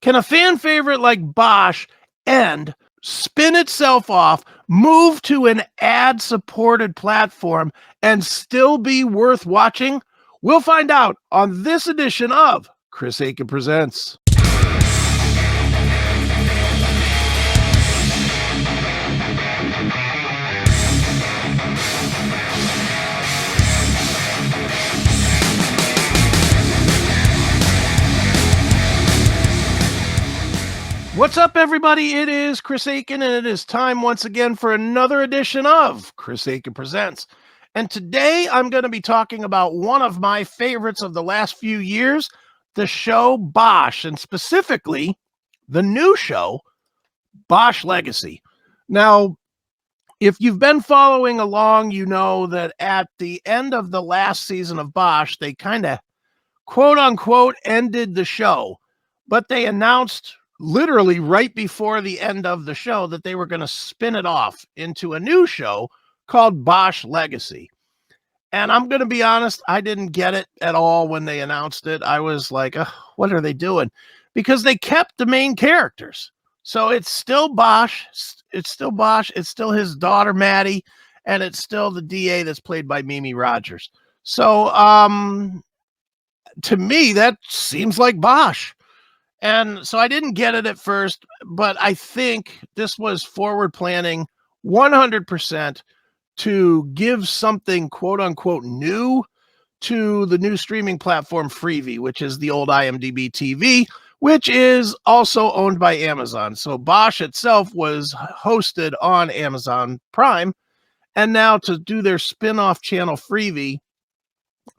Can a fan favorite like Bosch end, spin itself off, move to an ad-supported platform, and still be worth watching? We'll find out on this edition of Chris Aiken Presents. What's up, everybody? It is Chris Aiken, and it is time once again for another edition of Chris Aiken Presents. And today I'm going to be talking about one of my favorites of the last few years, the show Bosch, and specifically the new show, Bosch Legacy. Now, if you've been following along, you know that at the end of the last season of Bosch, they kind of quote unquote ended the show, but they announced literally right before the end of the show that they were going to spin it off into a new show called Bosch Legacy. And I'm going to be honest, I didn't get it at all when they announced it. I was like, what are they doing? Because they kept the main characters. So it's still Bosch. It's still his daughter, Maddie, and it's still the DA that's played by Mimi Rogers. So to me, that seems like Bosch. And so I didn't get it at first, but I think this was forward planning 100% to give something quote unquote new to the new streaming platform Freevee, which is the old IMDb TV, which is also owned by Amazon. So Bosch itself was hosted on Amazon Prime. And now to do their spin-off channel Freevee,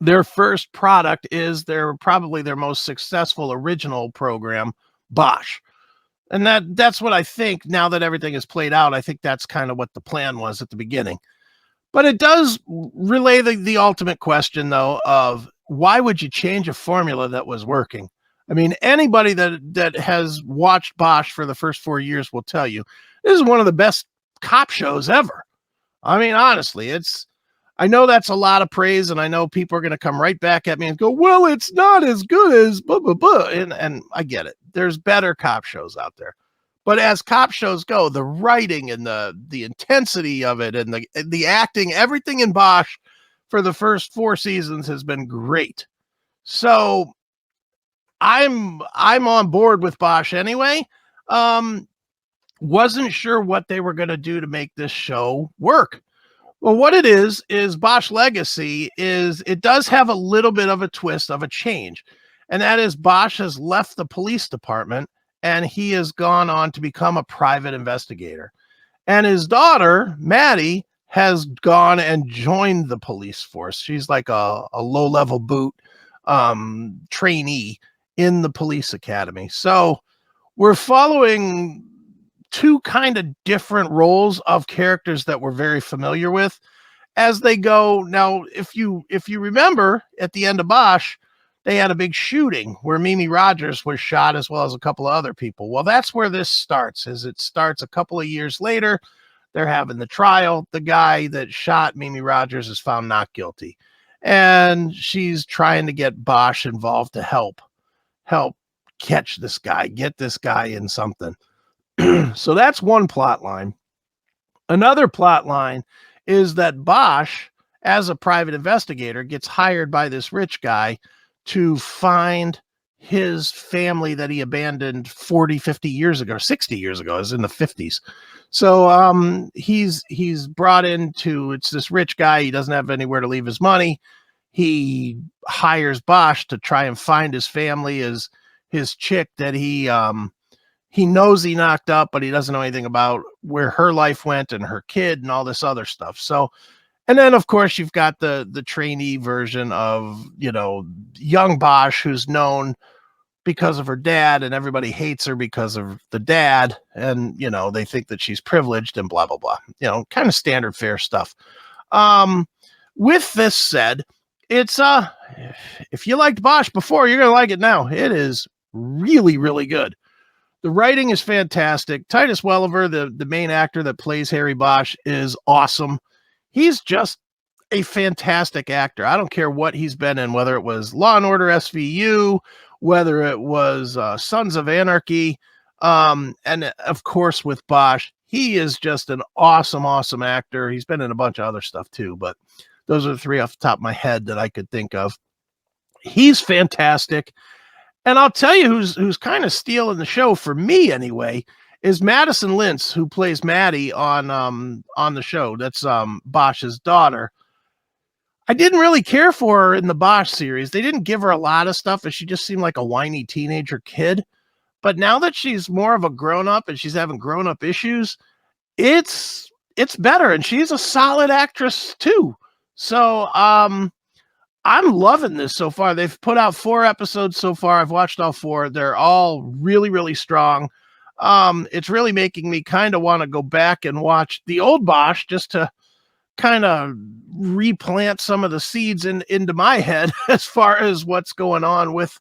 their first product is probably their most successful original program, Bosch. And that's what I think now that everything is played out. I think that's kind of what the plan was at the beginning. But it does relay the ultimate question, though, of why would you change a formula that was working? I mean, anybody that has watched Bosch for the first 4 years will tell you this is one of the best cop shows ever. I mean, honestly, I know that's a lot of praise, and I know people are going to come right back at me and go, well, it's not as good as blah, blah, blah. And I get it. There's better cop shows out there. But as cop shows go, the writing and the intensity of it and the acting, everything in Bosch for the first 4 seasons has been great. So I'm on board with Bosch anyway. Wasn't sure what they were going to do to make this show work. Well, what it is Bosch Legacy it does have a little bit of a twist of a change. And that is Bosch has left the police department and he has gone on to become a private investigator. And his daughter, Maddie, has gone and joined the police force. She's like a low-level boot trainee in the police academy. So we're following two kind of different roles of characters that we're very familiar with as they go. Now, if you remember at the end of Bosch, they had a big shooting where Mimi Rogers was shot as well as a couple of other people. Well, that's where this starts. It starts a couple of years later. They're having the trial. The guy that shot Mimi Rogers is found not guilty. And she's trying to get Bosch involved to help catch this guy, get this guy in something. So that's one plot line. Another plot line is that Bosch, as a private investigator, gets hired by this rich guy to find his family that he abandoned 40, 50 years ago, 60 years ago, is in the 50s. So he's brought into, it's this rich guy. He doesn't have anywhere to leave his money. He hires Bosch to try and find his family, his chick that he knows he knocked up, but he doesn't know anything about where her life went and her kid and all this other stuff. So, and then of course you've got the trainee version of, young Bosch, who's known because of her dad and everybody hates her because of the dad. And, they think that she's privileged and blah, blah, blah, kind of standard fare stuff. With this said, it's, if you liked Bosch before, you're going to like it now. It is really, really good. The writing is fantastic. Titus Welliver, the main actor that plays Harry Bosch, is awesome. He's just a fantastic actor. I don't care what he's been in, whether it was Law and Order SVU whether it was Sons of Anarchy, and of course with Bosch. He is just an awesome, awesome actor. He's been in a bunch of other stuff too, but those are the three off the top of my head that I could think of. He's fantastic. And I'll tell you who's kind of stealing the show for me anyway is Madison Lintz, who plays Maddie on the show. That's Bosch's daughter. I didn't really care for her in the Bosch series. They didn't give her a lot of stuff, and she just seemed like a whiny teenager kid. But now that she's more of a grown-up and she's having grown-up issues, it's better, and she's a solid actress too. So I'm loving this so far. They've put out 4 episodes so far. I've watched all 4. They're all really, really strong. It's really making me kind of want to go back and watch the old Bosch just to kind of replant some of the seeds into my head as far as what's going on with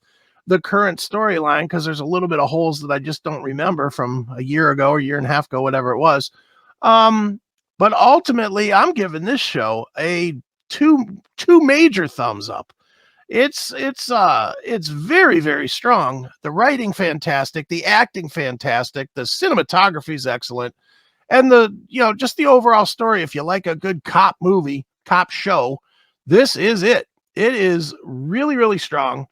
the current storyline, because there's a little bit of holes that I just don't remember from a year ago or year and a half ago, whatever it was. But ultimately, I'm giving this show a two major thumbs up. It's very, very strong. The writing fantastic, the acting fantastic, the cinematography is excellent, and just the overall story. If you like a good cop movie, cop show, this is it. It is really, really strong,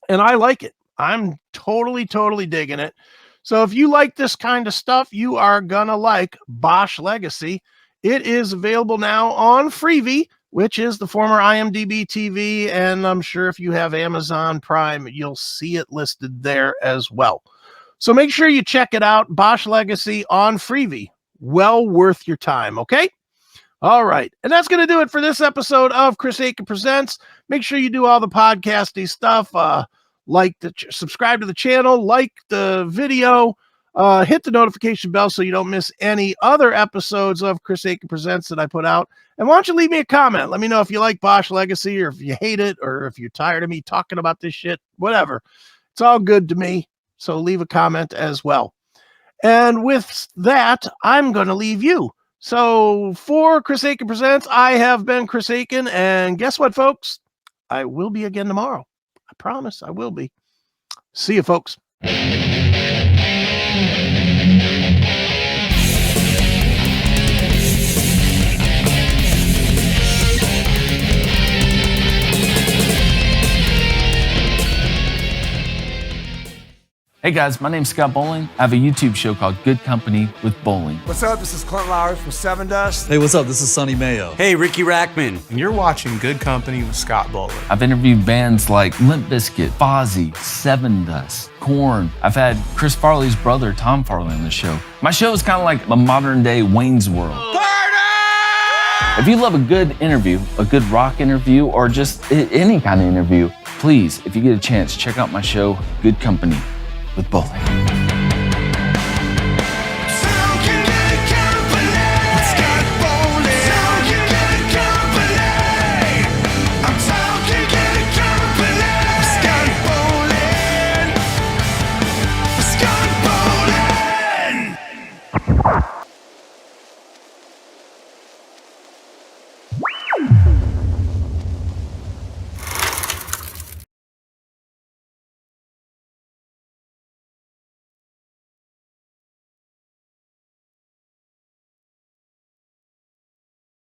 and I like it. I'm totally, totally digging it. So if you like this kind of stuff, you are gonna like Bosch Legacy. It is available now on Freevee, which is the former IMDb TV, and I'm sure if you have Amazon Prime, you'll see it listed there as well. So make sure you check it out, Bosch Legacy on Freevee. Well worth your time, okay? All right, and that's going to do it for this episode of Chris Akin Presents. Make sure you do all the podcasty stuff, subscribe to the channel, like the video, hit the notification bell so you don't miss any other episodes of Chris Akin Presents that I put out. And why don't you leave me a comment? Let me know if you like Bosch Legacy, or if you hate it, or if you're tired of me talking about this shit, whatever. It's all good to me. So leave a comment as well. And with that, I'm going to leave you. So for Chris Akin Presents, I have been Chris Akin. And guess what, folks? I will be again tomorrow. I promise I will be. See you, folks. Hey guys, my name's Scott Bowling. I have a YouTube show called Good Company with Bowling. What's up? This is Clint Lowry from Seven Dust. Hey, what's up? This is Sonny Mayo. Hey, Ricky Rackman. And you're watching Good Company with Scott Bowling. I've interviewed bands like Limp Bizkit, Fozzy, Seven Dust, Korn. I've had Chris Farley's brother, Tom Farley, on the show. My show is kind of like a modern day Wayne's World. Party! If you love a good interview, a good rock interview, or just any kind of interview, please, if you get a chance, check out my show, Good Company with Bowling.